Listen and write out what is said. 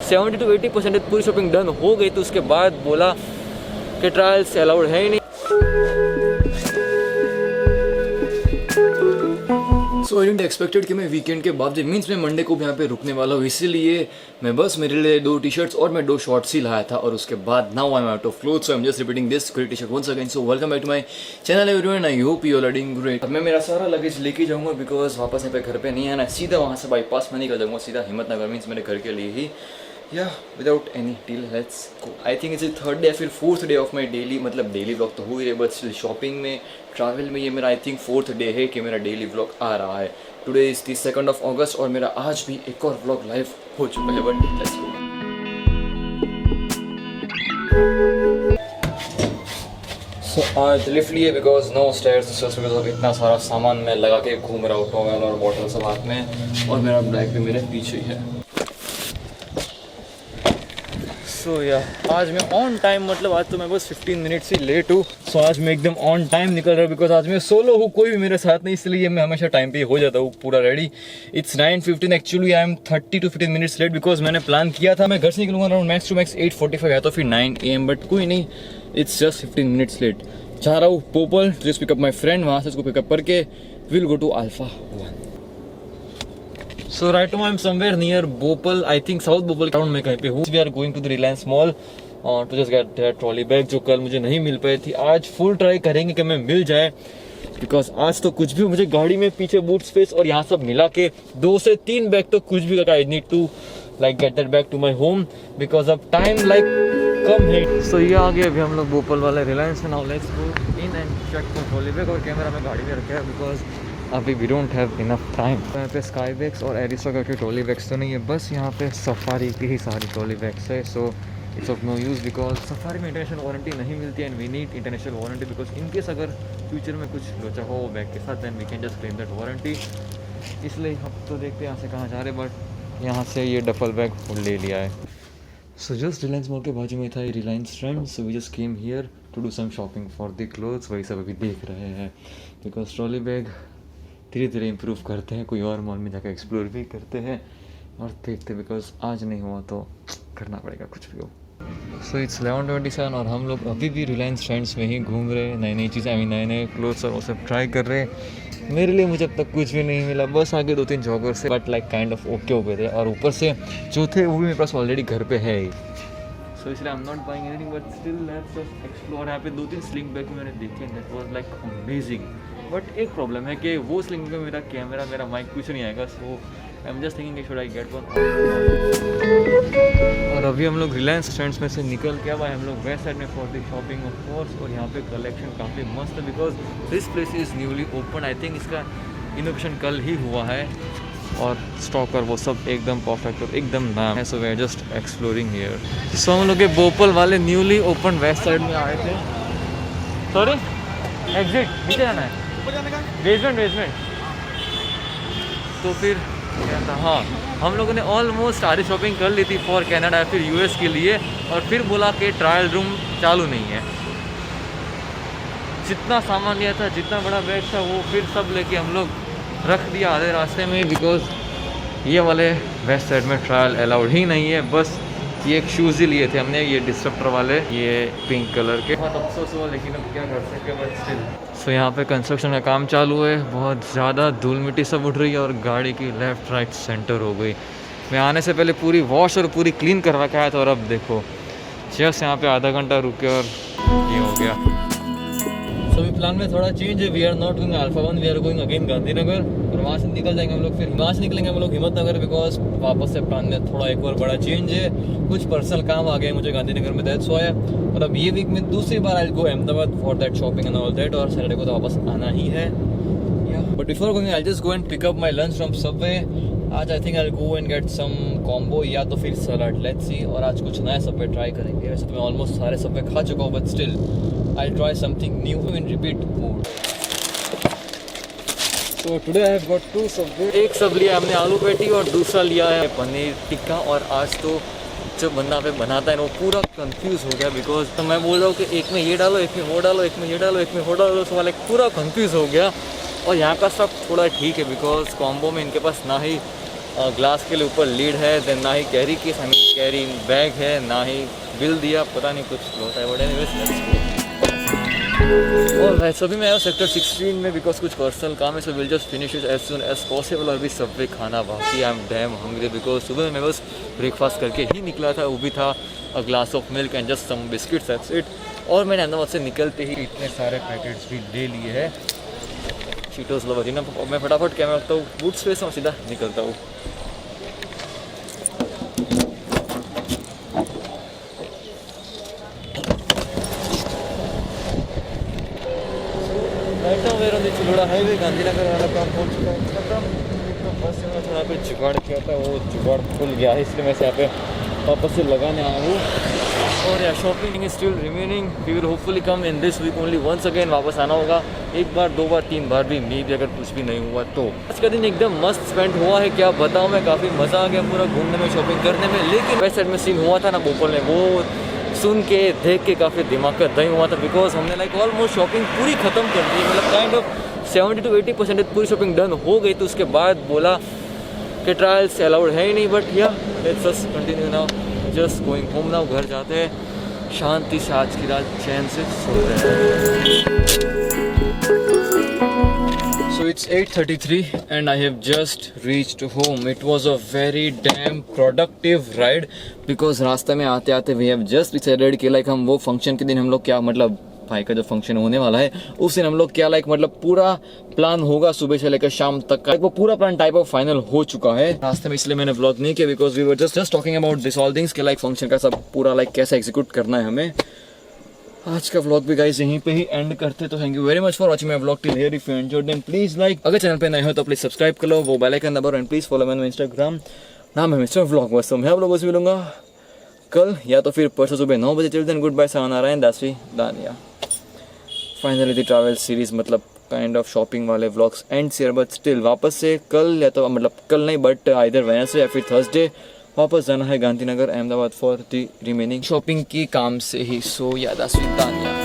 70 to 80% पूरी shopping done हो गई, तो उसके बाद बोला कि ट्रायल्स अलाउड है ही नहीं। सो आई डिडंट एक्सपेक्टेड कि मैं वीकेंड के बावजूद मीन्स मैं मंडे को भी यहाँ पे रुकने वाला हूँ, इसीलिए मैं बस मेरे लिए 2 टी-शर्ट्स और मैं 2 शॉर्ट्स ही लाया था, और उसके बाद now I am out of cloth, so I am just repeating this great T-shirt once again. So welcome back to my channel everyone, I hope you are doing great. अब मैं मेरा सारा लगेज लेके जाऊँगा बिकॉज वापस यहाँ पे घर पे नहीं है ना, सीधा वहाँ से बाईपास में निकल जाऊँगा सीधा हिम्मतनगर, मीन्स मेरे घर के लिए ही। या without any deal let's go. I think it's 3rd day फिर 4th day of my daily, मतलब डेली व्लॉग तो हो ही रहे, बट स्टिल शॉपिंग में ट्रैवल में ये मेरा आई थिंक 4th डे है कि मेरा डेली व्लॉग आ रहा है। टुडे इज 2nd ऑफ अगस्त और मेरा आज भी एक और व्लॉग लाइव हो चुका है, बट लेट्स गो। सो आज लिफ्ट लिए because no stairs, just because of इतना सारा सामान मैं लगा के घूम रहा हूँ, टॉवेल और बॉटल सब हाथ में, और मेरा बैग भी मेरे पीछे ही है। सो या आज मैं ऑन टाइम, मतलब आज तो मैं बस 15 मिनट्स ही लेट हूँ। सो आज मैं एकदम ऑन टाइम निकल रहा हूँ बिकॉज आज मैं सोलो हूँ, कोई भी मेरे साथ नहीं, इसलिए मैं हमेशा टाइम पे हो जाता हूँ पूरा ready. It's 9:15, actually I am 30 to 15 minutes late because मैंने प्लान किया था मैं घर से निकलूंगा अराउंड मैक्स टू मैक्स 8:45 या तो फिर 9 AM, बट कोई नहीं, इट्स जस्ट 15 मिनट्स लेट। जा रहा हूँ पोपल to just pick up my friend, वहाँ से उसको पिकअप करके will go to Alpha 1। So right now I'm somewhere near Bhopal, I think South Bhopal town में कहीं पे हूँ। We are going to the Reliance Mall to just get that trolley bag जो कल मुझे नहीं मिल पाई थी। आज फुल ट्राई करेंगे कि मैं मिल जाए, बिकॉज आज तो कुछ भी मुझे गाड़ी में पीछे बूट स्पेस और यहाँ सब मिला के 2 से 3 बैग तो कुछ भी, I need to like get that bag to my home because अब टाइम लाइक कम है। सो ये आ गए अभी हम लोग भोपाल वाले रिलायंस में। Now let's go in and check for trolley bag, और कैमरा में गाड़ी में रखा है बिकॉज अभी we don't have enough time. यहाँ पे स्काई बैग्स और एरिस्टो की ट्रॉली बैग्स तो नहीं है, बस यहाँ पे सफारी की ही सारी ट्रॉली बैग्स है। So it's of no use because Safari में इंटरनेशनल वारंटी नहीं मिलती है, and we need international warranty because in case अगर फ्यूचर में कुछ लोचा हो बैग के साथ, then we can just claim that warranty. इसलिए हम तो देखते हैं यहाँ से कहाँ जा रहे, बट यहाँ से ये डफल बैग ले लिया है। सो जस्ट रिलायंस मॉल के बाजू में था ये Reliance Trends, so we just came here to do some shopping for the clothes. वही सब अभी देख रहे हैं बिकॉज ट्रॉली बैग धीरे धीरे इम्प्रूव करते हैं, कोई और मॉल में जाकर एक्सप्लोर भी करते हैं और देखते हैं, बिकॉज आज नहीं हुआ तो करना पड़ेगा कुछ भी हो। सो इट्स 11:27 और हम लोग अभी भी रिलायंस ट्रेंड्स में ही घूम रहे हैं, नई नई चीज़ें, नए नए क्लोथ्स और वो सब ट्राई कर रहे हैं। मेरे लिए मुझे अब तक कुछ भी नहीं मिला, बस आगे 2-3 जॉगर से, but like kind of okay हो गए थे, और ऊपर से जो थे वो भी मेरे पास ऑलरेडी घर पे है ही। सो इसलिए I am not buying anything, but still let's just explore. यहाँ पे 2-3 स्लिंग बैग मैंने देखे, that was like amazing, but एक प्रॉब्लम है कि वो स्लिंग में मेरा कैमरा, मेरा माइक कुछ नहीं आएगा। So I am just thinking should I get one. और अभी हम लोग रिलायंस ट्रेंड्स में से निकल के अब हम लोग वेस्ट साइड में for the shopping of course, और यहाँ पे कलेक्शन काफ़ी मस्त है because this place is newly open. I think इसका इनोवेशन कल ही हुआ है, और स्टॉक और वो सब एकदम परफेक्ट और एकदम नाम है। So we are just exploring here. So हम लोग भोपाल वाले न्यूली ओपन वेस्ट साइड में आए थे। सॉरी, एग्जिट नीचे जाना है, बेसमेंट। तो फिर क्या था, हाँ हम लोगों ने ऑलमोस्ट सारी शॉपिंग कर ली थी फॉर कनाडा फिर यूएस के लिए, और फिर बोला कि ट्रायल रूम चालू नहीं है। जितना सामान लिया था, जितना बड़ा बैग था, वो फिर सब लेके हम लोग रख दिया आधे रास्ते में, बिकॉज ये वाले वेस्ट साइड में ट्रायल अलाउड ही नहीं है। बस ये एक शूज़ ही लिए थे हमने, ये डिस्ट्रप्टर वाले, ये पिंक कलर के। बहुत अफसोस हुआ, लेकिन अब क्या कर सकते हैं, बट स्टिल। सो यहाँ पे कंस्ट्रक्शन का काम चालू है, बहुत ज़्यादा धूल मिट्टी सब उठ रही है, और गाड़ी की लेफ़्ट राइट सेंटर हो गई। मैं आने से पहले पूरी वॉश और पूरी क्लीन करवा के आया था, और अब देखो जस्ट यहाँ पे आधा घंटा रुके और ये हो गया। सो अभी प्लान में थोड़ा चेंज है, we are not going alpha 1, we are going again Gandhinagar, और वहाँ से निकल जाएंगे हम लोग, फिर वहाँ से निकलेंगे हम लोग हिम्मतनगर, बिकॉज वापस से प्लान में थोड़ा एक और बड़ा चेंज है, कुछ पर्सनल काम आ गए मुझे गांधीनगर में, दैट्स व्हाई। और अब ये वीक में दूसरी बार I go Ahmedabad for that shopping and all that, और सैटरडे को तो वापस आना ही है। But before going I just go and pick up my lunch from Subway. आज I think I go and get some combo या तो फिर सलाड, लेट्स सी। और आज कुछ नया सबवे ट्राई करेंगे। वैसे तो मैं ऑलमोस्ट सारे सबवे खा चुका हूँ, but still I try something new in repeat mode. तो today I have got 2 Subway. एक सब लिया हमने आलू पैटी, और दूसरा लिया है पनीर टिक्का। और आज तो जब बंदा पे बनाता है ना, वो पूरा कंफ्यूज हो गया, बिकॉज तो मैं बोल रहा हूँ कि एक में ये डालो, एक में वो डालो, एक में ये डालो, एक में वो डालो, तो वाला पूरा कंफ्यूज हो गया। और यहाँ का सब थोड़ा ठीक है, बिकॉज कॉम्बो में इनके पास ना ही ग्लास के लिए ऊपर लीड है, देन ना ही carry case, I mean carry bag है, ना ही बिल दिया, पता नहीं कुछ होता है बट एनीवेज। ऑलराइट, अभी मैं आया सेक्टर 16 में बिकॉज कुछ पर्सनल काम है, so will just finish it as soon as possible. और भी सबवे खाना बाकी, I am damn hungry because सुबह मैं बस ब्रेकफास्ट करके ही निकला था, वो भी था a glass of milk and just some biscuits, that's it. और मैंने अहमदाबाद से निकलते ही इतने सारे पैकेट्स भी ले लिए हैं चीटोस लवर ना, मैं फटाफट कैमरा रखता हूँ बूट स्पेस में, सीधा निकलता हूँ। चिलोड़ा हाईवे गांधीनगर वाला काम हो चुका है, बस में थोड़ा पे जुगाड़ किया था, वो जुगाड़ खुल गया है, इसलिए मैं यहाँ पे वापस से लगाने आया हूँ। और या shopping is still remaining, we will hopefully come in this week only once again. वापस आना होगा एक बार, दो बार, तीन बार भी, मे भी अगर कुछ भी नहीं हुआ तो। आज का दिन एकदम मस्त स्पेंड हुआ है, क्या बताऊँ मैं, काफ़ी मज़ा आ गया पूरा घूमने में, शॉपिंग करने में। लेकिन वेस्ट साइड में सीन हुआ था ना भोपाल में, वो सुन के देख के काफ़ी दिमाग का दही हुआ था, बिकॉज हमने लाइक ऑलमोस्ट शॉपिंग पूरी ख़त्म कर दी, मतलब काइंड ऑफ 70 to 80% पूरी शॉपिंग डन हो गई। तो उसके बाद बोला कि ट्रायल्स अलाउड है ही नहीं, बट या let's just continue now, just going home now. घर जाते हैं शांति से, आज की रात चैन से सो रहे हैं। So it's 8:33 and I have just reached home. It was a very damn productive ride because रास्ते में आते आते we have just decided कि like हम वो फंक्शन के दिन हम लोग क्या, मतलब भाई का जो फंक्शन होने वाला है उस दिन हम लोग क्या लाइक मतलब पूरा प्लान होगा सुबह से लेकर शाम तक का, वो पूरा प्लान टाइप ऑफ फाइनल हो चुका है। रास्ते में इसलिए मैंने व्लॉग नहीं किया because we were just talking about this all things के लाइक फंक्शन का सब पूरा लाइक कैसे एग्जीक्यूट करना है हमें। आज का व्लॉग भी गाइस यहीं पे ही एंड करते, तो thank you very much for watching my vlog till here. If you enjoyed then please like, अगर चैनल पे नए हो तो प्लीज सब्सक्राइब कर लो, वो बेल आइकन दबाओ and please follow me on Instagram, नाम है मिस्टर व्लॉग। बस मैं आप लोगों से मिलूंगा कल या तो फिर परसों सुबह 9 बजे। Till then good bye, sayonara and दासी दानिया। फाइनली द ट्रैवल सीरीज मतलब काइंड ऑफ शॉपिंग वाले व्लॉग्स एंड से, बट स्टिल वापस से कल या तो मतलब कल नहीं बट आइदर वेडनेसडे या फिर थर्सडे वापस जाना है Gandhinagar Ahmedabad for the remaining shopping की काम से ही। सो या दासी दानिया।